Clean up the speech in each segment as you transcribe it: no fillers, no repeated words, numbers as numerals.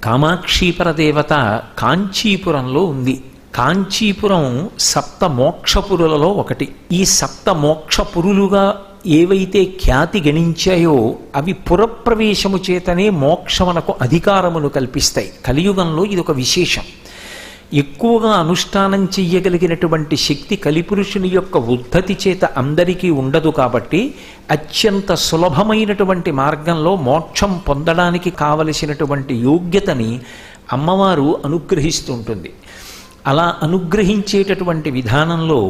కామాక్షీపరదేవత కాంచీపురంలో ఉంది. కాంచీపురం సప్త మోక్షపురులలో ఒకటి. ఈ సప్త మోక్షపురులుగా ఏవైతే ఖ్యాతి గణించాయో అవి పురప్రవేశము చేతనే మోక్షమునకు అధికారమును కల్పిస్తాయి. కలియుగంలో ఇది ఒక విశేషం. ఎక్కువగా అనుష్ఠానం చెయ్యగలిగినటువంటి శక్తి కలిపురుషుని యొక్క ఉద్ధతి చేత అందరికీ ఉండదు. కాబట్టి అత్యంత సులభమైనటువంటి మార్గంలో మోక్షం పొందడానికి కావలసినటువంటి యోగ్యతని అమ్మవారు అనుగ్రహిస్తుంటుంది. అలా అనుగ్రహించేటటువంటి విధానంలో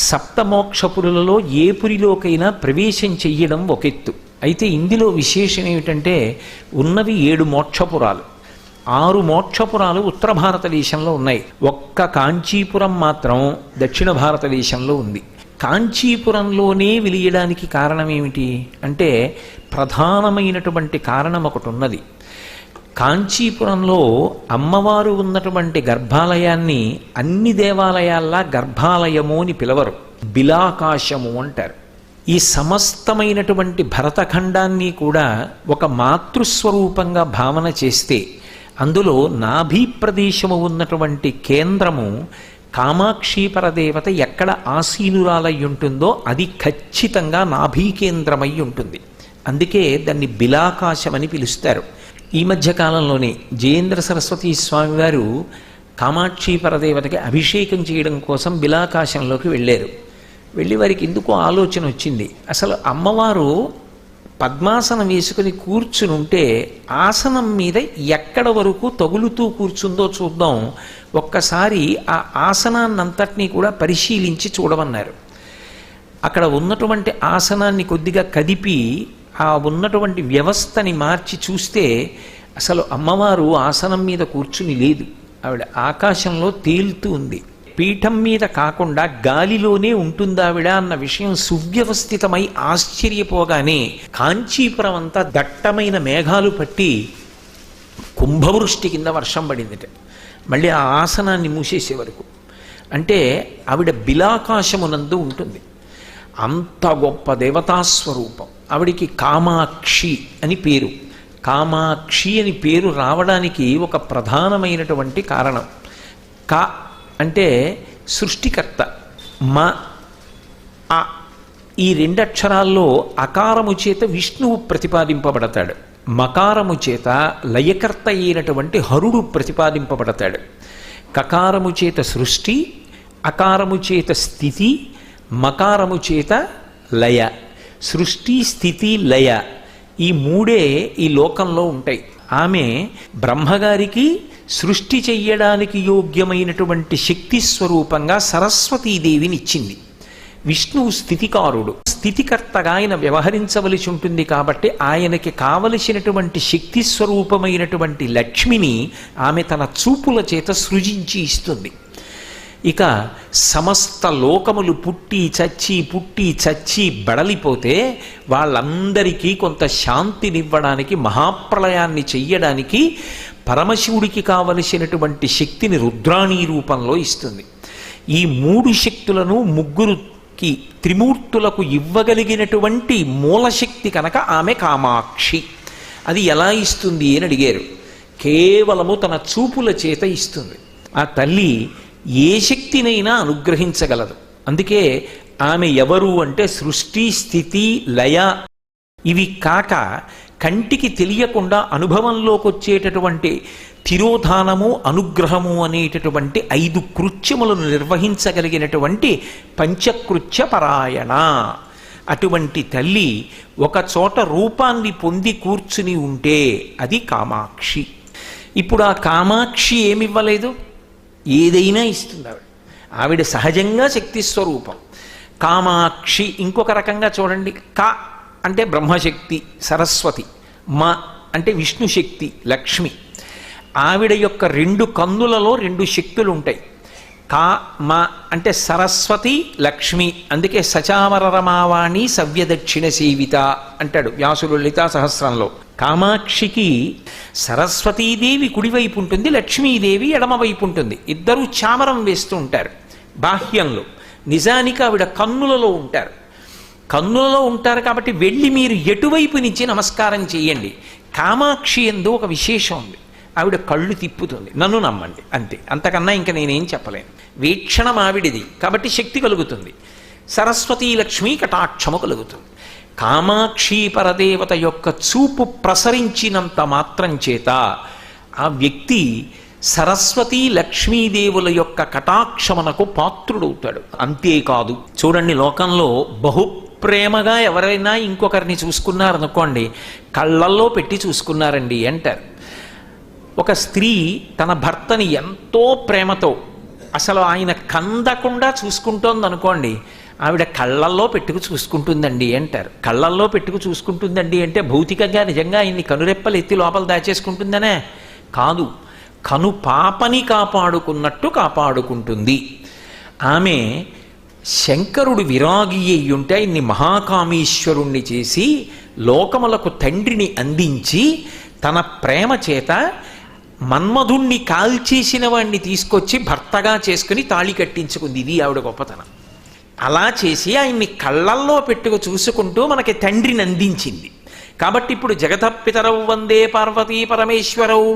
సప్తమోక్షపురులలో ఏ పురిలోకైనా ప్రవేశం చెయ్యడం ఒక ఎత్తు. అయితే ఇందులో విశేషం ఏమిటంటే ఉన్నవి 7 మోక్షపురాలు. 6 మోక్షపురాలు ఉత్తర భారతదేశంలో ఉన్నాయి. ఒక్క కాంచీపురం మాత్రం దక్షిణ భారతదేశంలో ఉంది. కాంచీపురంలోనే వెలియడానికి కారణం ఏమిటి అంటే ప్రధానమైనటువంటి కారణం ఒకటి ఉన్నది. కాంచీపురంలో అమ్మవారు ఉన్నటువంటి గర్భాలయాన్ని అన్ని దేవాలయాల్లా గర్భాలయము అని పిలవరు, బిలాకాశము అంటారు. ఈ సమస్తమైనటువంటి భరతఖండాన్ని కూడా ఒక మాతృస్వరూపంగా భావన చేస్తే అందులో నాభీ ప్రదేశము ఉన్నటువంటి కేంద్రము కామాక్షీపరదేవత ఎక్కడ ఆసీనురాలై ఉంటుందో అది ఖచ్చితంగా నాభీ కేంద్రమై ఉంటుంది. అందుకే దాన్ని బిలాకాశమని పిలుస్తారు. ఈ మధ్య కాలంలోనే జయేంద్ర సరస్వతీ స్వామి వారు కామాక్షీపరదేవతకి అభిషేకం చేయడం కోసం బిలాకాశంలోకి వెళ్ళారు. వెళ్ళి వారికి ఎందుకో ఆలోచన వచ్చింది. అసలు అమ్మవారు పద్మాసనం వేసుకుని కూర్చుని ఉంటే ఆసనం మీద ఎక్కడ వరకు తగులుతూ కూర్చుందో చూద్దాం, ఒక్కసారి ఆ ఆసనాన్నంతటినీ కూడా పరిశీలించి చూడమన్నారు. అక్కడ ఉన్నటువంటి ఆసనాన్ని కొద్దిగా కదిపి ఆ ఉన్నటువంటి వ్యవస్థని మార్చి చూస్తే అసలు అమ్మవారు ఆసనం మీద కూర్చుని లేదు, ఆవిడ ఆకాశంలో తేలుతూ ఉంది. పీఠం మీద కాకుండా గాలిలోనే ఉంటుందావిడ అన్న విషయం సువ్యవస్థితమై ఆశ్చర్యపోగానే కాంచీపురం అంతా దట్టమైన మేఘాలు పట్టి కుంభవృష్టి కింద వర్షం పడిందిట. మళ్ళీ ఆ ఆసనాన్ని మూసేసే వరకు. అంటే ఆవిడ బిలాకాశమునందు ఉంటుంది. అంత గొప్ప దేవతాస్వరూపం. ఆవిడికి కామాక్షి అని పేరు. కామాక్షి అని పేరు రావడానికి ఒక ప్రధానమైనటువంటి కారణం. కా అంటే సృష్టికర్త, మ ఆ ఈ 2 అక్షరాల్లో అకారము చేత విష్ణువు ప్రతిపాదింపబడతాడు, మకారము చేత లయకర్త అయినటువంటి హరుడు ప్రతిపాదింపబడతాడు. కకారము చేత సృష్టి, అకారము చేత స్థితి, మకారము చేత లయ. సృష్టి, స్థితి, లయ ఈ 3 ఈ లోకంలో ఉంటాయి. ఆమె బ్రహ్మగారికి సృష్టి చెయ్యడానికి యోగ్యమైనటువంటి శక్తి స్వరూపంగా సరస్వతీదేవిని ఇచ్చింది. విష్ణువు స్థితికారుడు, స్థితికర్తగా ఆయన వ్యవహరించవలసి ఉంటుంది. కాబట్టి ఆయనకి కావలసినటువంటి శక్తి స్వరూపమైనటువంటి లక్ష్మిని ఆమె తన చూపుల చేత సృజించి ఇస్తుంది. ఇక సమస్త లోకములు పుట్టి చచ్చి బడలిపోతే వాళ్ళందరికీ కొంత శాంతినివ్వడానికి, మహాప్రళయాన్ని చెయ్యడానికి పరమశివుడికి కావలసినటువంటి శక్తిని రుద్రాణీ రూపంలో ఇస్తుంది. ఈ 3 శక్తులను ముగ్గురుకి త్రిమూర్తులకు ఇవ్వగలిగినటువంటి మూలశక్తి కనుక ఆమె కామాక్షి. అది ఎలా ఇస్తుంది అని అడిగారు. కేవలము తన చూపుల చేత ఇస్తుంది. ఆ తల్లి ఏ శక్తినైనా అనుగ్రహించగలదు. అందుకే ఆమె ఎవరు అంటే సృష్టి, స్థితి, లయ ఇవి కాక కంటికి తెలియకుండా అనుభవంలోకి వచ్చేటటువంటి తిరోధానము, అనుగ్రహము అనేటటువంటి 5 కృత్యములను నిర్వహించగలిగినటువంటి పంచకృత్య పరాయణ. అటువంటి తల్లి ఒక చోట రూపాన్ని పొంది కూర్చుని ఉంటే అది కామాక్షి. ఇప్పుడు ఆ కామాక్షి ఏమివ్వలేదు, ఏదైనా ఇస్తుంది ఆవిడ. ఆవిడ సహజంగా శక్తి స్వరూపం. కామాక్షి ఇంకొక రకంగా చూడండి. కా అంటే బ్రహ్మశక్తి సరస్వతి, మ అంటే విష్ణుశక్తి లక్ష్మి. ఆవిడ యొక్క 2 కన్నులలో 2 శక్తులు ఉంటాయి. కా మ అంటే సరస్వతి లక్ష్మి. అందుకే సచామర రమావాణి సవ్యదక్షిణ సేవిత అంటాడు వ్యాసుడు లలితా సహస్రంలో. కామాక్షికి సరస్వతీదేవి కుడివైపు ఉంటుంది, లక్ష్మీదేవి ఎడమవైపు ఉంటుంది. ఇద్దరూ చామరం వేస్తూ ఉంటారు బాహ్యంలో. నిజానికి ఆవిడ కన్నులలో ఉంటారు. కన్నులలో ఉంటారు కాబట్టి వెళ్ళి మీరు ఎటువైపు నుంచి నమస్కారం చేయండి. కామాక్షి యందు ఒక విశేషం ఉంది. ఆవిడ కళ్ళు తిప్పుతుంది, నన్ను నమ్మండి అంతే, అంతకన్నా ఇంకా నేనేం చెప్పలేను. వీక్షణం ఆవిడిది కాబట్టి శక్తి కలుగుతుంది. సరస్వతీ లక్ష్మీ కటాక్షము కలుగుతుంది. కామాక్షి పరదేవత యొక్క చూపు ప్రసరించినంత మాత్రం చేత ఆ వ్యక్తి సరస్వతీ లక్ష్మీదేవుల యొక్క కటాక్షమునకు పాత్రుడవుతాడు. అంతేకాదు, చూడండి, లోకంలో బహుప్రేమగా ఎవరైనా ఇంకొకరిని చూసుకున్నారనుకోండి, కళ్ళల్లో పెట్టి చూసుకున్నారండి అంటారు. ఒక స్త్రీ తన భర్తని ఎంతో ప్రేమతో అసలు ఆయన కందకుండా చూసుకుంటోందనుకోండి, ఆవిడ కళ్ళల్లో పెట్టుకు చూసుకుంటుందండి అంటారు. కళ్ళల్లో పెట్టుకు చూసుకుంటుందండి అంటే భౌతికంగా నిజంగా ఆయన్ని కనురెప్పలు ఎత్తి లోపల దాచేసుకుంటుందనే కాదు, కను పాపని కాపాడుకున్నట్టు కాపాడుకుంటుంది. ఆమె శంకరుడు విరాగి అయ్యుంటే ఆయన్ని మహాకామేశ్వరుణ్ణి చేసి లోకములకు తండ్రిని అందించి తన ప్రేమ చేత మన్మధుణ్ణి కాల్చేసిన వాణ్ణి తీసుకొచ్చి భర్తగా చేసుకుని తాళి కట్టించుకుంది. ఇది ఆవిడ గొప్పతనం. అలా చేసి ఆయన్ని కళ్ళల్లో పెట్టుకు చూసుకుంటూ మనకి తండ్రిని అందించింది. కాబట్టి ఇప్పుడు జగతపితరవు వందే పార్వతీ పరమేశ్వరవు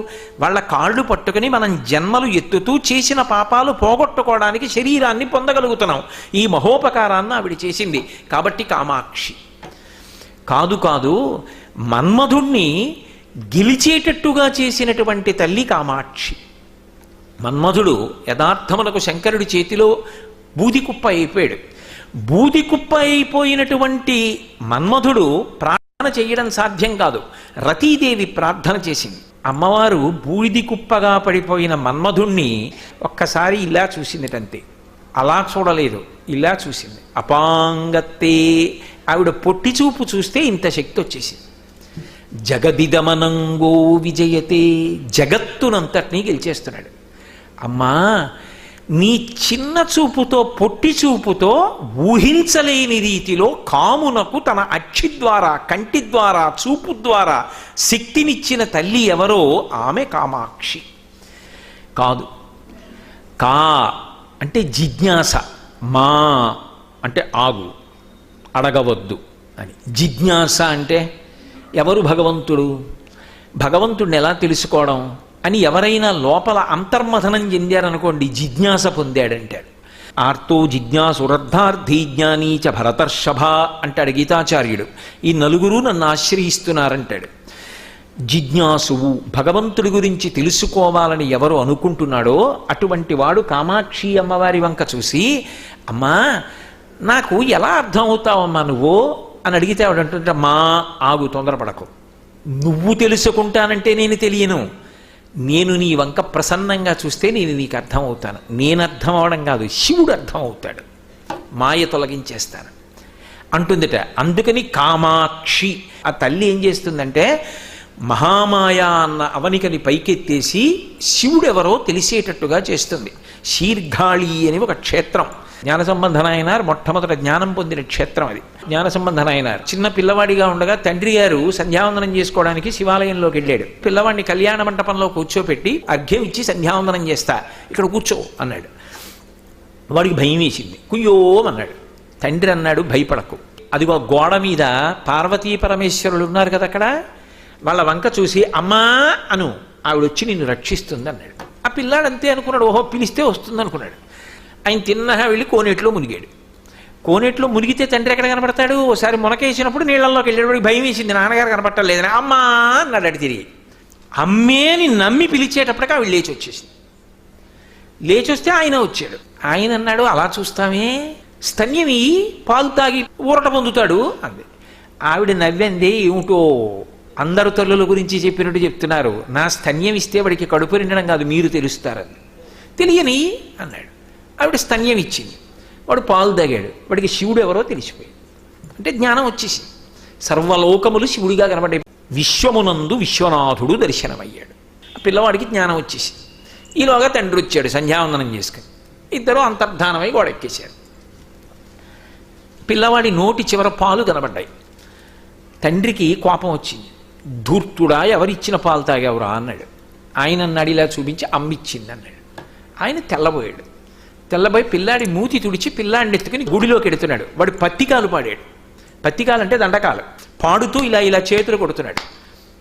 వాళ్ళ కాళ్ళు పట్టుకుని మనం జన్మలు ఎత్తుతూ చేసిన పాపాలు పోగొట్టుకోవడానికి శరీరాన్ని పొందగలుగుతున్నాం. ఈ మహోపకారాన్ని ఆవిడ చేసింది కాబట్టి కామాక్షి. కాదు, మన్మధుణ్ణి గెలిచేటట్టుగా చేసినటువంటి తల్లి కామాక్షి. మన్మధుడు యథార్థములకు శంకరుడి చేతిలో బూదికుప్ప అయిపోయాడు. బూదికుప్ప అయిపోయినటువంటి మన్మధుడు ప్రార్థన చేయడం సాధ్యం కాదు. రతీదేవి ప్రార్థన చేసింది. అమ్మవారు బూడిది కుప్పగా పడిపోయిన మన్మధుణ్ణి ఒక్కసారి ఇలా చూసిందిటంతే. అలా చూడలేదు, ఇలా చూసింది. అపాంగత్తే, ఆవిడ పొట్టి చూపు చూస్తే ఇంత శక్తి వచ్చేసింది. జగదిదమనంగో విజయతే, జగత్తునంతటినీ గెలిచేస్తున్నాడు. అమ్మా, నీ చిన్న చూపుతో, పొట్టి చూపుతో ఊహించలేని రీతిలో కామునకు తన అక్షి ద్వారా, కంటి ద్వారా, చూపు ద్వారా శక్తినిచ్చిన తల్లి ఎవరో ఆమె కామాక్షి. కాదు, కా అంటే జిజ్ఞాస, మా అంటే ఆగు, అడగవద్దు అని. జిజ్ఞాస అంటే ఎవరు భగవంతుడు, భగవంతుడిని ఎలా తెలుసుకోవడం అని ఎవరైనా లోపల అంతర్మథనం చెందారనుకోండి, జిజ్ఞాస పొందాడంటాడు. ఆర్తో జిజ్ఞాసురర్థార్థీ జ్ఞానీ చ భరతర్షభ అంటాడు గీతాచార్యుడు. ఈ నలుగురు నన్ను ఆశ్రయిస్తున్నారంటాడు. జిజ్ఞాసువు, భగవంతుడి గురించి తెలుసుకోవాలని ఎవరు అనుకుంటున్నాడో అటువంటి వాడు కామాక్షి అమ్మవారి వంక చూసి, అమ్మా నాకు ఎలా అర్థం అవుతావమ్మా నువ్వు అని అడిగితే ఆవిడంటుంటే, మా ఆగు, తొందరపడకు, నువ్వు తెలుసుకుంటానంటే నేను తెలియను, నేను నీ వంక ప్రసన్నంగా చూస్తే నేను నీకు అర్థం అవుతాను. నేను అర్థం అవడం కాదు, శివుడు అర్థం అవుతాడు, మాయ తొలగించేస్తాను అంటుందిట. అందుకని కామాక్షి. ఆ తల్లి ఏం చేస్తుందంటే మహామాయ అన్న అవనికని పైకెత్తేసి శివుడెవరో తెలిసేటట్టుగా చేస్తుంది. శీర్ఘాళి అని ఒక క్షేత్రం, జ్ఞానసంబంధ నాయనార్ మొట్టమొదట జ్ఞానం పొందిన క్షేత్రం అది. జ్ఞానసంబంధ నాయనార్ చిన్న పిల్లవాడిగా ఉండగా తండ్రి గారు సంధ్యావందనం చేసుకోవడానికి శివాలయంలోకి వెళ్ళాడు. పిల్లవాడిని కళ్యాణ మంటపంలో కూర్చోపెట్టి అర్ఘ్యం ఇచ్చి సంధ్యావందనం చేస్తా, ఇక్కడ కూర్చో అన్నాడు. వాడికి భయం వేసింది, కుయ్యోమన్నాడు. తండ్రి అన్నాడు, భయపడకు, అదిగో గోడ మీద పార్వతీ పరమేశ్వరులు ఉన్నారు కదా, అక్కడ వాళ్ళ వంక చూసి అమ్మా అను, ఆవిడొచ్చి నిన్ను రక్షిస్తుంది అన్నాడు. ఆ పిల్లాడు అంతే అనుకున్నాడు, ఓహో పిలిస్తే వస్తుంది అనుకున్నాడు. ఆయన తిన్నగా వెళ్ళి కోనేట్లో మునిగాడు. కోనేట్లో మునిగితే తండ్రి ఎక్కడ కనపడతాడు? ఓసారి మునకేసినప్పుడు నీళ్ళల్లోకి వెళ్ళేటప్పుడు భయం వేసింది, నాన్నగారు కనపట్టలేదని అమ్మా అన్నాడు. అడి తిరిగి అమ్మేని నమ్మి పిలిచేటప్పటికి ఆవిడ లేచి వచ్చేసింది. లేచి వస్తే ఆయన వచ్చాడు. ఆయన అన్నాడు, అలా చూస్తామే, స్తన్యమి పాలు తాగి ఊరట పొందుతాడు అంది. ఆవిడ నవ్వంది, ఏమిటో అందరు తల్లుల గురించి చెప్పినట్టు చెప్తున్నారు, నా స్తన్యం ఇస్తే వాడికి కడుపు నిండడం కాదు, మీరు తెలుస్తారని. తెలియని అన్నాడు. ఆవిడ స్తన్యం ఇచ్చింది, వాడు పాలు తాగాడు. వాడికి శివుడు ఎవరో తెలిసిపోయింది. అంటే జ్ఞానం వచ్చేసింది. సర్వలోకములు శివుడిగా కనబడే విశ్వమునందు విశ్వనాథుడు దర్శనమయ్యాడు. ఆ పిల్లవాడికి జ్ఞానం వచ్చేసింది. ఈలోగా తండ్రి వచ్చాడు సంధ్యావందనం చేసుకుని. ఇద్దరు అంతర్ధానమై గోడెక్కేశారు. పిల్లవాడి నోటి చివర పాలు కనబడ్డాయి. తండ్రికి కోపం వచ్చింది. ధూర్తుడా, ఎవరిచ్చిన పాలు తాగావురా అన్నాడు. ఆయన అన్నాడు, ఇలా చూపించి అమ్మిచ్చింది అన్నాడు. ఆయన తెల్లబోయాడు. తెల్లబోయి పిల్లాడి మూతి తుడిచి పిల్లాడిని ఎత్తుకుని గుడిలోకి ఎడుతున్నాడు. వాడు పత్తికాలు పాడాడు. పత్తికాలు అంటే దండకాలు పాడుతూ ఇలా ఇలా చేతులు కొడుతున్నాడు.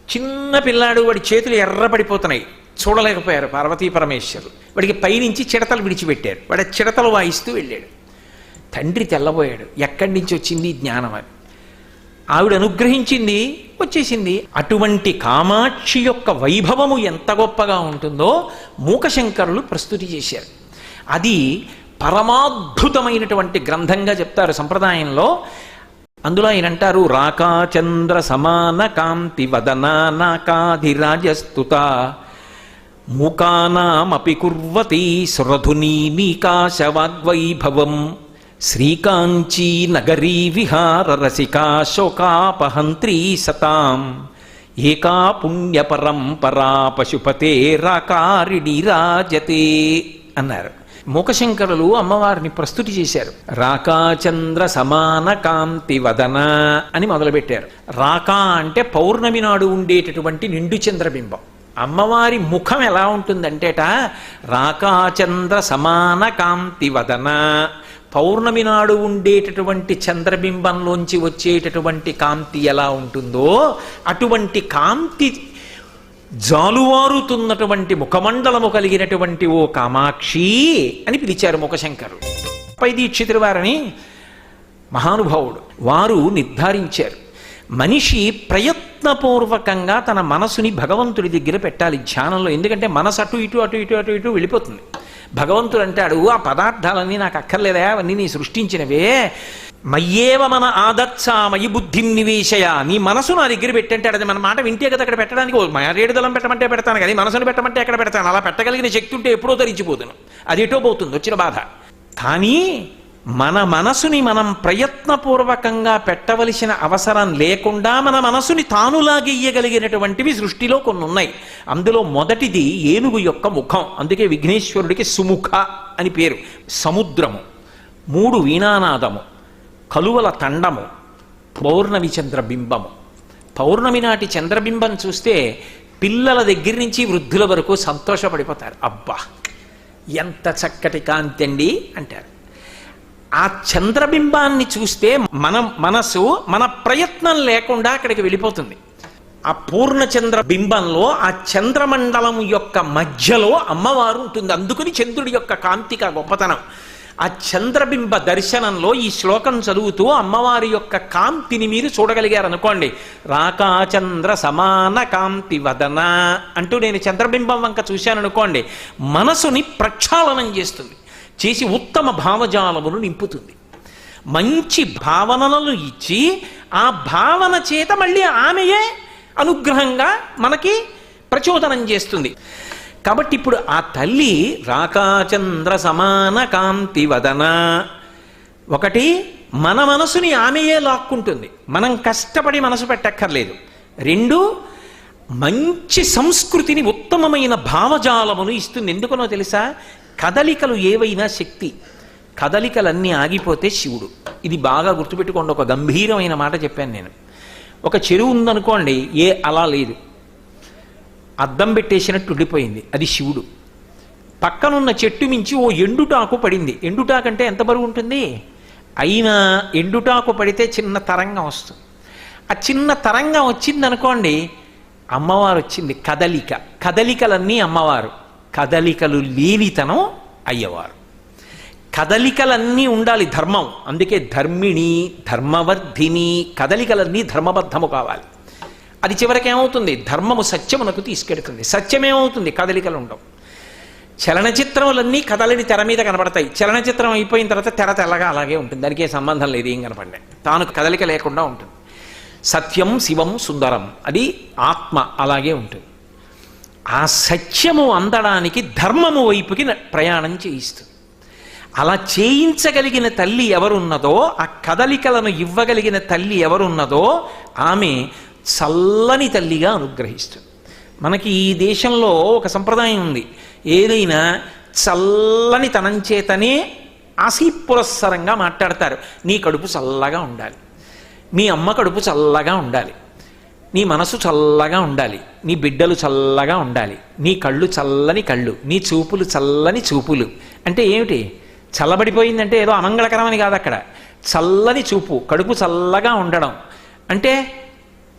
చిన్న పిల్లాడు, వాడి చేతులు ఎర్రపడిపోతున్నాయి. చూడలేకపోయారు పార్వతీ పరమేశ్వరులు. వాడికి పైనుంచి చిడతలు విడిచిపెట్టారు. వాడు చిడతలు వాయిస్తూ వెళ్ళాడు. తండ్రి తెల్లబోయాడు, ఎక్కడి నుంచి వచ్చింది జ్ఞానం అని. ఆవిడ అనుగ్రహించింది, వచ్చేసింది. అటువంటి కామాక్షి యొక్క వైభవము ఎంత గొప్పగా ఉంటుందో మూకశంకరులు ప్రస్తుతి చేశారు. అది పరమాద్భుతమైనటువంటి గ్రంథంగా చెప్తారు సంప్రదాయంలో. అందులో ఆయన అంటారు, రాకాచంద్ర సమాన కాంతి వదనాకాధిరాజస్తుత మూకానామపి కుర్వతి సురధునీకాశవాగ్వైభవం శ్రీకాంచీ నగరీ విహార రసికా శోకాపహంత్రీ సతాం ఏకా పుణ్య పరంపరా పశుపతే రాకారిణి రాజతే అన్నారు. మూకశంకరులు అమ్మవారిని ప్రస్తుతి చేశారు. రాకాచంద్ర సమాన కాంతి వదన అని మొదలుపెట్టారు. రాకా అంటే పౌర్ణమి నాడు ఉండేటటువంటి నిండు చంద్రబింబం. అమ్మవారి ముఖం ఎలా ఉంటుందంటేట, రాకాచంద్ర సమాన కాంతి వదన, పౌర్ణమి నాడు ఉండేటటువంటి చంద్రబింబంలోంచి వచ్చేటటువంటి కాంతి ఎలా ఉంటుందో అటువంటి కాంతి జాలువారుతున్నటువంటి ముఖమండలము కలిగినటువంటి ఓ కామాక్షి అని పిలిచారు మూకశంకరులు. పై దీక్షితుల వారని మహానుభావుడు. వారు నిర్ధారించారు, మనిషి ప్రయత్నపూర్వకంగా తన మనసుని భగవంతుడి దగ్గర పెట్టాలి ధ్యానంలో. ఎందుకంటే మనసు అటు ఇటు అటు ఇటు అటు ఇటు వెళ్ళిపోతుంది. భగవంతుడు అంటాడు, ఆ పదార్థాలన్నీ నాకు అక్కర్లేదా, అవన్నీ నీ సృష్టించినవే, మయ్యేవ మన ఆదత్సామయి బుద్ధిం నివేశయ, నీ మనసు నా దగ్గర పెట్టంటాడు. అది మన మాట వింటే కదా అక్కడ పెట్టడానికి. రేడుదలం పెట్టమంటే పెడతాను కానీ మనసును పెట్టమంటే ఎక్కడ పెడతాను. అలా పెట్టగలిగిన శక్తి ఉంటే ఎప్పుడో తరించిపోతును. అది ఎటో పోతుంది వచ్చిన బాధ. కానీ మన మనసుని మనం ప్రయత్నపూర్వకంగా పెట్టవలసిన అవసరం లేకుండా మన మనసుని తానులాగెయ్యగలిగినటువంటివి సృష్టిలో కొన్ని ఉన్నాయి. అందులో మొదటిది ఏనుగు యొక్క ముఖం. అందుకే విఘ్నేశ్వరుడికి సుముఖ అని పేరు. సముద్రము, 3 వీణానాదము, కలువల తండము, పౌర్ణమి చంద్రబింబము. పౌర్ణమి నాటి చంద్రబింబం చూస్తే పిల్లల దగ్గర నుంచి వృద్ధుల వరకు సంతోషపడిపోతారు. అబ్బా ఎంత చక్కటి కాంతి అండి అంటారు. ఆ చంద్రబింబాన్ని చూస్తే మనసు మన ప్రయత్నం లేకుండా అక్కడికి వెళ్ళిపోతుంది. ఆ పూర్ణచంద్ర బింబంలో ఆ చంద్రమండలం యొక్క మధ్యలో అమ్మవారు ఉంటుంది. అందుకని చంద్రుడి యొక్క కాంతిక గొప్పతనం. ఆ చంద్రబింబ దర్శనంలో ఈ శ్లోకం చదువుతూ అమ్మవారి యొక్క కాంతిని మీరు చూడగలిగారు అనుకోండి. రాకాచంద్ర సమాన కాంతి వదన అంటూ నేను చంద్రబింబం వంక చూశాను అనుకోండి, మనసుని ప్రక్షాళనం చేస్తుంది, చేసి ఉత్తమ భావజాలమును నింపుతుంది. మంచి భావనలను ఇచ్చి ఆ భావన చేత మళ్ళీ ఆమెయే అనుగ్రహంగా మనకి ప్రచోదనం చేస్తుంది. కాబట్టి ఇప్పుడు ఆ తల్లి రాకాచంద్ర సమాన కాంతి వదన, ఒకటి మన మనసుని ఆమెయే లాక్కుంటుంది, మనం కష్టపడి మనసు పెట్టక్కర్లేదు. 2 మంచి సంస్కృతిని, ఉత్తమమైన భావజాలమును ఇస్తుంది. ఎందుకనో తెలుసా, కదలికలు ఏవైనా శక్తి, కదలికలన్నీ ఆగిపోతే శివుడు. ఇది బాగా గుర్తుపెట్టుకోండి. ఒక గంభీరమైన మాట చెప్పాను నేను. ఒక చెరువు ఉందనుకోండి, ఏ అలా లేదు, అద్దం పెట్టేసినట్టు ఉండిపోయింది, అది శివుడు. పక్కనున్న చెట్టు మించి ఓ ఎండుటాకు పడింది. ఎండుటాకంటే ఎంత బరువు ఉంటుంది, అయినా ఎండుటాకు పడితే చిన్న తరంగం వస్తుంది. ఆ చిన్న తరంగం వచ్చిందనుకోండి, అమ్మవారు వచ్చింది. కదలిక, కదలికలన్నీ అమ్మవారు. కదలికలు లేనితనం అయ్యవారు. కదలికలన్నీ ఉండాలి, ధర్మం. అందుకే ధర్మిణి, ధర్మవర్ధిని. కదలికలన్నీ ధర్మబద్ధము కావాలి. అది చివరికి ఏమవుతుంది, ధర్మము సత్యమునకు తీసుకెడుతుంది. సత్యమేమవుతుంది, కదలికలు ఉండవు. చలనచిత్రములన్నీ కదలని తెర మీద కనబడతాయి. చలనచిత్రం అయిపోయిన తర్వాత తెర తెల్లగా అలాగే ఉంటుంది, దానికి ఏ సంబంధం లేదు, ఏం కనపడ్డాయి, తాను కదలిక లేకుండా ఉంటుంది. సత్యం శివం సుందరం, అది ఆత్మ అలాగే ఉంటుంది. ఆ సత్యము అందడానికి ధర్మము వైపుకి ప్రయాణం చేయిస్తుంది. అలా చేయించగలిగిన తల్లి ఎవరున్నదో, ఆ కదలికలను ఇవ్వగలిగిన తల్లి ఎవరున్నదో ఆమె చల్లని తల్లిగా అనుగ్రహిస్తుంది. మనకి ఈ దేశంలో ఒక సంప్రదాయం ఉంది, ఏదైనా చల్లని తనం చేతనే ఆశీపురస్సరంగా మాట్లాడతారు. నీ కడుపు చల్లగా ఉండాలి, మీ అమ్మ కడుపు చల్లగా ఉండాలి, నీ మనసు చల్లగా ఉండాలి, నీ బిడ్డలు చల్లగా ఉండాలి, నీ కళ్ళు చల్లని కళ్ళు, నీ చూపులు చల్లని చూపులు. అంటే ఏమిటి, చల్లబడిపోయిందంటే ఏదో అమంగళకరమని కాదు. అక్కడ చల్లని చూపు, కడుపు చల్లగా ఉండడం అంటే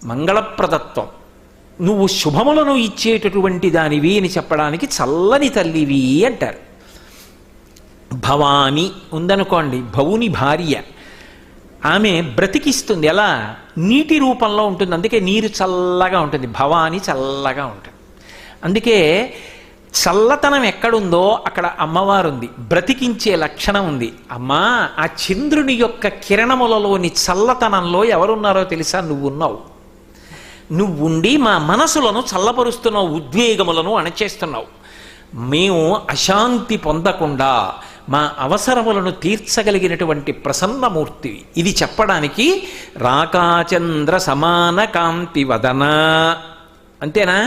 మంగళప్రదత్వం, నువ్వు శుభములను ఇచ్చేటటువంటి దానివి అని చెప్పడానికి చల్లని తల్లివి అంటారు. భవాని ఉందనుకోండి, భవుని భార్య, ఆమె బ్రతికిస్తుంది. ఎలా? నీటి రూపంలో ఉంటుంది, అందుకే నీరు చల్లగా ఉంటుంది. భవాని చల్లగా ఉంటుంది. అందుకే చల్లతనం ఎక్కడుందో అక్కడ అమ్మవారు ఉంది, బ్రతికించే లక్షణం ఉంది. అమ్మా, ఆ చంద్రుని యొక్క కిరణములలోని చల్లతనంలో ఎవరున్నారో తెలుసా? నువ్వున్నావు. నువ్వుండి మా మనసులను చల్లపరుస్తున్నావు, ఉద్వేగములను అణచేస్తున్నావు. మేము అశాంతి పొందకుండా మా అవసరములను తీర్చగలిగినటువంటి ప్రసన్నమూర్తివి. ఇది చెప్పడానికి రాకాచంద్ర సమాన కాంతి వదన అంతేనా?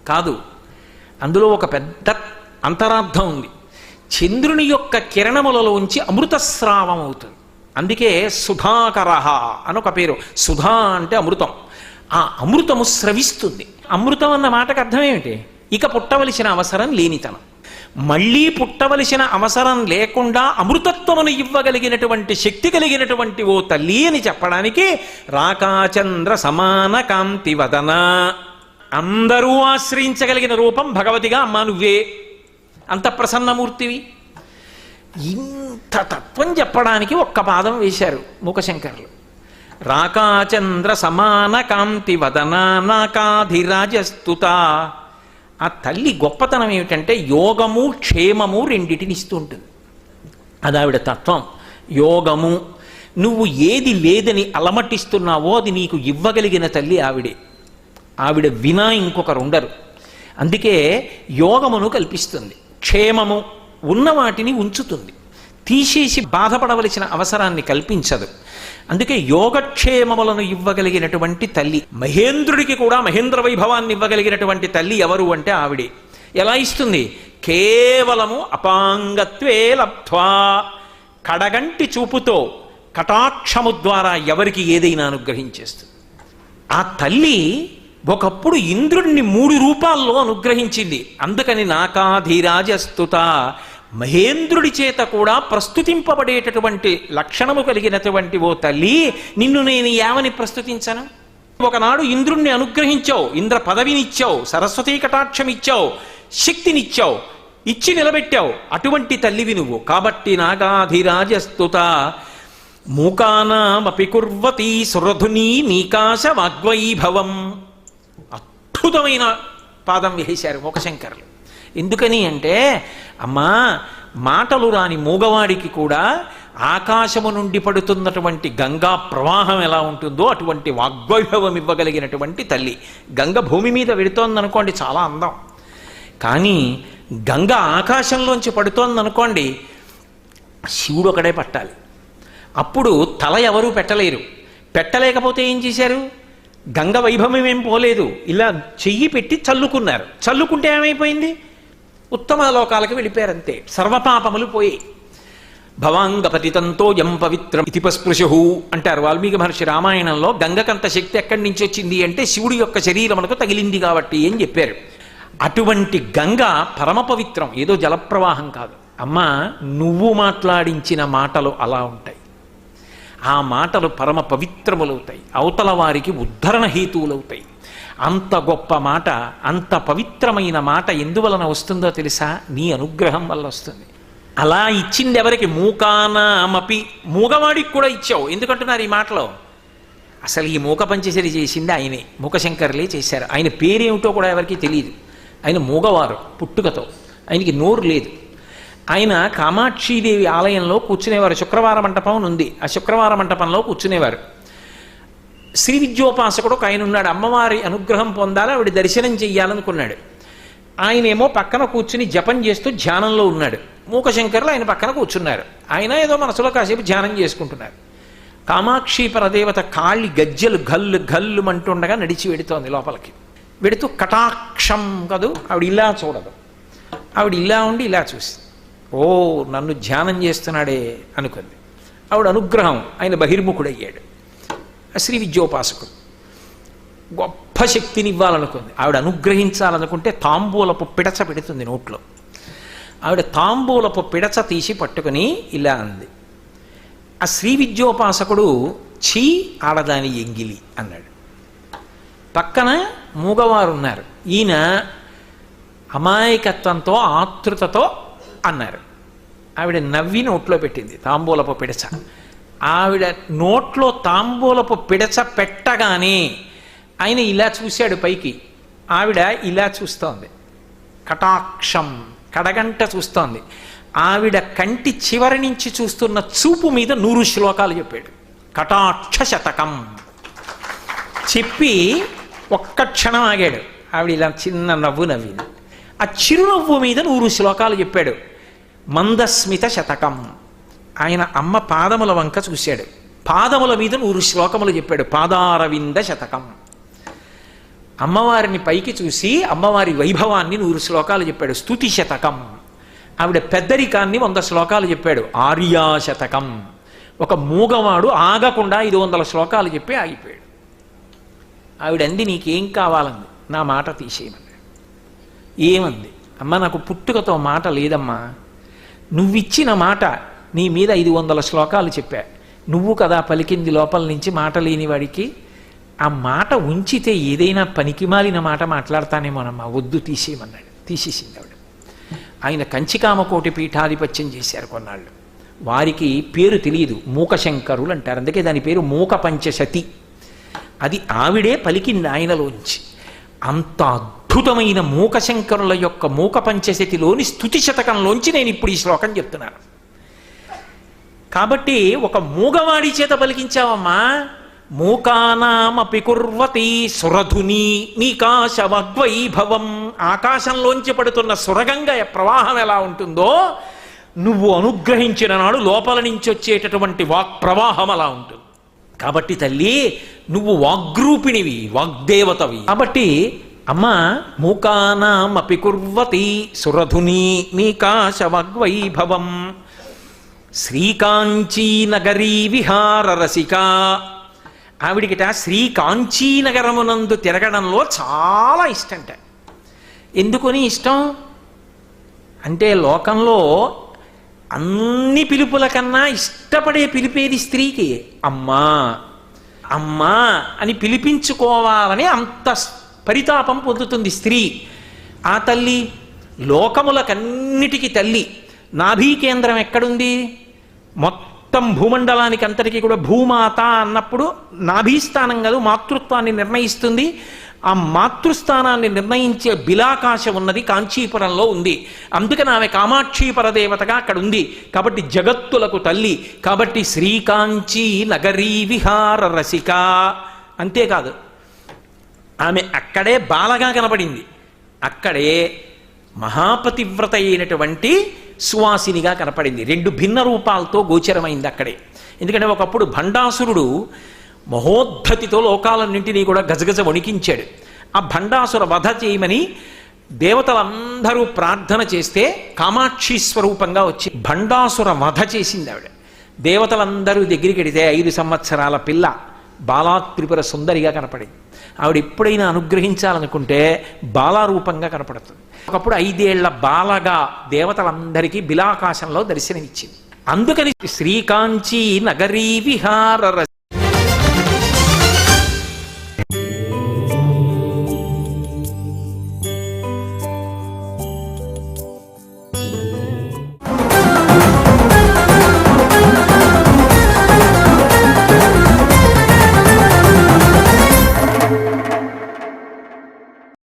కాదు, అందులో ఒక పెద్ద అంతరార్థం ఉంది. చంద్రుని యొక్క కిరణములలోంచి అమృతస్రావం అవుతుంది. అందుకే సుధాకర అని ఒక పేరు. సుధా అంటే అమృతం. ఆ అమృతము స్రవిస్తుంది. అమృతం అన్న మాటకు అర్థం ఏమిటి? ఇక పుట్టవలసిన అవసరం లేనితనం. మళ్ళీ పుట్టవలసిన అవసరం లేకుండా అమృతత్వమును ఇవ్వగలిగినటువంటి శక్తి కలిగినటువంటి ఓ తల్లి అని చెప్పడానికి రాకాచంద్ర సమాన కాంతి వదన. అందరూ ఆశ్రయించగలిగిన రూపం భగవతిగా అమ్మా నువ్వే. అంత ప్రసన్నమూర్తివి. ఇంత తత్వం చెప్పడానికి ఒక్క పాదం వేశారు మూకశంకరులు. రాకాచంద్ర సమాన కాంతి వదన నాకాధిరాజస్తుత. ఆ తల్లి గొప్పతనం ఏమిటంటే యోగము క్షేమము రెండిటిని ఇస్తూ ఉంటుంది. అది ఆవిడ తత్వం. యోగము, నువ్వు ఏది లేదని అలమటిస్తున్నావో అది నీకు ఇవ్వగలిగిన తల్లి ఆవిడే. ఆవిడ వినా ఇంకొకరు ఉండరు. అందుకే యోగమును కల్పిస్తుంది. క్షేమము, ఉన్న వాటిని ఉంచుతుంది, తీసేసి బాధపడవలసిన అవసరాన్ని కల్పించదు. అందుకే యోగక్షేమములను ఇవ్వగలిగినటువంటి తల్లి. మహేంద్రుడికి కూడా మహేంద్ర వైభవాన్ని ఇవ్వగలిగినటువంటి తల్లి ఎవరు అంటే ఆవిడే. ఎలా ఇస్తుంది? కేవలము అపాంగత్వే లబ్ధ్వా, కడగంటి చూపుతో కటాక్షము ద్వారా ఎవరికి ఏదైనా అనుగ్రహించేస్తుంది. ఆ తల్లి ఒకప్పుడు ఇంద్రుడిని 3 రూపాల్లో అనుగ్రహించింది. అందుకని నాకాధిరాజస్తుత, మహేంద్రుడి చేత కూడా ప్రస్తుతింపబడేటటువంటి లక్షణము కలిగినటువంటి ఓ తల్లి, నిన్ను నేను ఏమని ప్రస్తుతించను? ఒకనాడు ఇంద్రుణ్ణి అనుగ్రహించావు, ఇంద్ర పదవినిచ్చావు, సరస్వతీ కటాక్షం ఇచ్చావు, శక్తినిచ్చావు, ఇచ్చి నిలబెట్టావు. అటువంటి తల్లివి నువ్వు. కాబట్టి నాగాధిరాజస్తుత మూకానామపి కుర్వతి సురధుని నీకాశ వాగ్వైభవం. అద్భుతమైన పాదం వేశారు మూకశంకరులు. ఎందుకని అంటే, అమ్మా, మాటలు రాని మూగవాడికి కూడా ఆకాశము నుండి పడుతున్నటువంటి గంగా ప్రవాహం ఎలా ఉంటుందో అటువంటి వాగ్వైభవం ఇవ్వగలిగినటువంటి తల్లి. గంగ భూమి మీద వెడుతోందనుకోండి, చాలా అందం. కానీ గంగ ఆకాశంలోంచి పడుతోందనుకోండి, శివుడు ఒకడే పట్టాలి. అప్పుడు తల ఎవరూ పెట్టలేరు. పెట్టలేకపోతే ఏం చేశారు? గంగ వైభవం ఏం పోలేదు, ఇలా చెయ్యి పెట్టి చల్లుకున్నారు. చల్లుకుంటే ఏమైపోయింది? ఉత్తమ లోకాలకు వెళ్ళిపోయారంతే. సర్వపాపములు పోయి. భవాంగపతితంతో యం పవిత్రం ఇతిపస్పృశు అంటారు వాల్మీకి మహర్షి రామాయణంలో. గంగకంత శక్తి ఎక్కడి నుంచి వచ్చింది అంటే శివుడి యొక్క శరీరమునకు తగిలింది కాబట్టి అని చెప్పారు. అటువంటి గంగ పరమ పవిత్రం, ఏదో జలప్రవాహం కాదు. అమ్మా, నువ్వు మాట్లాడించిన మాటలు అలా ఉంటాయి. ఆ మాటలు పరమ పవిత్రములవుతాయి, అవతల వారికి ఉద్ధరణ హేతువులవుతాయి. అంత గొప్ప మాట, అంత పవిత్రమైన మాట ఎందువలన వస్తుందో తెలుసా? నీ అనుగ్రహం వల్ల వస్తుంది. అలా ఇచ్చింది ఎవరికి? మూకానామపి, మూగవాడికి కూడా ఇచ్చావు. ఎందుకంటున్నారు ఈ మాటలో? అసలు ఈ మూక పంచశరి చేసింది ఆయనే, మూకశంకరులే చేశారు. ఆయన పేరేమిటో కూడా ఎవరికి తెలియదు. ఆయన మూగవారు పుట్టుకతో, ఆయనకి నోరు లేదు. ఆయన కామాక్షీదేవి ఆలయంలో కూర్చునేవారు. శుక్రవార మంటపం ఉంది, ఆ శుక్రవార మంటపంలో కూర్చునేవారు. శ్రీ విద్యోపాసకుడు ఒక ఆయన ఉన్నాడు. అమ్మవారి అనుగ్రహం పొందాలి, ఆవిడ దర్శనం చెయ్యాలనుకున్నాడు. ఆయనేమో పక్కన కూర్చుని జపం చేస్తూ ధ్యానంలో ఉన్నాడు. మూకశంకరులు ఆయన పక్కన కూర్చున్నారు. ఆయన ఏదో మనసులో కాసేపు ధ్యానం చేసుకుంటున్నారు. కామాక్షి పరదేవత కాళ్ళి గజ్జలు గల్లు గల్లు అంటుండగా నడిచి వెడుతోంది లోపలికి. వెడుతూ కటాక్షం కదూ, ఆవిడ ఇలా చూడదు. ఆవిడ ఇలా ఉండి ఇలా చూసి, ఓ నన్ను ధ్యానం చేస్తున్నాడే అనుకుంది. ఆవిడ అనుగ్రహం, ఆయన బహిర్ముఖుడయ్యాడు. శ్రీ విద్యోపాసకుడు గొప్ప శక్తిని ఇవ్వాలనుకుంది. ఆవిడ అనుగ్రహించాలనుకుంటే తాంబూలపు పిడచ పెడుతుంది నోట్లో. ఆవిడ తాంబూలపు పిడచ తీసి పట్టుకుని ఇలా అంది. ఆ శ్రీ విద్యోపాసకుడు ఛీ ఆడదాని ఎంగిలి అన్నాడు. పక్కన మూగవారు ఉన్నారు. ఈయన అమాయకత్వంతో ఆతృతతో అన్నారు. ఆవిడ నవ్వి నోట్లో పెట్టింది తాంబూలపు పిడచ. ఆవిడ నోట్లో తాంబూలపు పిడచ పెట్టగానే ఆయన ఇలా చూశాడు పైకి, ఆవిడ ఇలా చూస్తోంది, కటాక్షం కడగంట చూస్తోంది. ఆవిడ కంటి చివరి నుంచి చూస్తున్న చూపు మీద 100 శ్లోకాలు చెప్పాడు. కటాక్ష శతకం చెప్పి ఒక్క క్షణం ఆగాడు. ఆవిడ ఇలా చిన్న నవ్వు నవ్వింది. ఆ చిరునవ్వు మీద 100 శ్లోకాలు చెప్పాడు. మందస్మిత శతకం. ఆయన అమ్మ పాదముల వంక చూశాడు, పాదముల మీద 100 శ్లోకములు చెప్పాడు. పాదారవింద శతకం. అమ్మవారిని పైకి చూసి అమ్మవారి వైభవాన్ని 100 శ్లోకాలు చెప్పాడు. స్తుతి శతకం. ఆవిడ పెద్దరికాన్ని 100 శ్లోకాలు చెప్పాడు. ఆర్యా శతకం. ఒక మూగవాడు ఆగకుండా 500 శ్లోకాలు చెప్పి ఆగిపోయాడు. ఆవిడ అంది, నీకేం కావాలంది. నా మాట తీసేయమన్నాడు. ఏమంది? అమ్మ, నాకు పుట్టుకతో మాట లేదమ్మా, నువ్విచ్చిన మాట, నీ మీద 500 శ్లోకాలు చెప్పా, నువ్వు కదా పలికింది లోపల నుంచి మాట లేని వాడికి, ఆ మాట ఉంచితే ఏదైనా పనికిమాలిన మాట మాట్లాడతానేమోనమ్మా, వద్దు తీసేయమన్నాడు. తీసేసింది ఆవిడ. ఆయన కంచికామకోటి పీఠాధిపత్యం చేశారు కొన్నాళ్ళు. వారికి పేరు తెలియదు, మూకశంకరులు అంటారు, అందుకే దాని పేరు మూక పంచశతి. అది ఆవిడే పలికింది ఆయనలోంచి. అంత అద్భుతమైన మూకశంకరుల యొక్క మూక పంచశతిలోని స్తుతి శతకంలోంచి నేను ఇప్పుడు ఈ శ్లోకం చెప్తున్నాను. కాబట్టి ఒక మూగవాడి చేత పలికించావమ్మా. మూకానామపి కుర్వతి సురధుని నీకాశవగ్వైభవం. ఆకాశంలోంచి పడుతున్న సురగంగ ప్రవాహం ఎలా ఉంటుందో, నువ్వు అనుగ్రహించిన నాడు లోపల నుంచి వచ్చేటటువంటి వాక్ ప్రవాహం అలా ఉంటుంది. కాబట్టి తల్లి, నువ్వు వాగ్రూపిణివి, వాగ్దేవతవి. కాబట్టి అమ్మ, మూకానామపి కుర్వతి సురధుని నీకాశవగ్వైభవం శ్రీకాంచీనగరీ విహార రసిక. ఆవిడికిట శ్రీకాంచీనగరమునందు తిరగడంలో చాలా ఇష్టంట. ఎందుకని ఇష్టం అంటే, లోకంలో అన్ని పిలుపుల కన్నా ఇష్టపడే పిలిపేది స్త్రీకి. అమ్మా అమ్మా అని పిలిపించుకోవాలని అంత పరితాపం పొందుతుంది స్త్రీ. ఆ తల్లి లోకములకన్నిటికీ తల్లి. నాభీ కేంద్రం ఎక్కడుంది? మొత్తం భూమండలానికి అంతటికీ కూడా భూమాత అన్నప్పుడు నాభీస్థానం కాదు, మాతృత్వాన్ని నిర్ణయిస్తుంది. ఆ మాతృస్థానాన్ని నిర్ణయించే బిలాకాశం ఉన్నది కాంచీపురంలో ఉంది. అందుకని ఆమె కామాక్షి పరదేవతగా అక్కడ ఉంది. కాబట్టి జగత్తులకు తల్లి. కాబట్టి శ్రీకాంచీ నగరీ విహార రసిక. అంతేకాదు, ఆమె అక్కడే బాలగా కనపడింది, అక్కడే మహాపతివ్రత అయినటువంటి సువాసినిగా కనపడింది. 2 భిన్న రూపాలతో గోచరమైంది అక్కడే. ఎందుకంటే ఒకప్పుడు భండాసురుడు మహోద్ధతితో లోకాలన్నింటినీ కూడా గజగజ వణికించాడు. ఆ భండాసుర వధ చేయమని దేవతలందరూ ప్రార్థన చేస్తే కామాక్షి స్వరూపంగా వచ్చి భండాసుర వధ చేసింది ఆవిడ. దేవతలందరూ దగ్గరికి వెడితే 5 సంవత్సరాల పిల్ల బాలా త్రిపుర సుందరిగా కనపడింది. ఆవిడ ఎప్పుడైనా అనుగ్రహించాలనుకుంటే బాలారూపంగా కనపడుతుంది. ఒకప్పుడు 5 ఏళ్ల బాలగా దేవతలందరికీ బిలాకాశంలో దర్శనమిచ్చింది. అందుకని శ్రీకాంచీ నగరీ విహార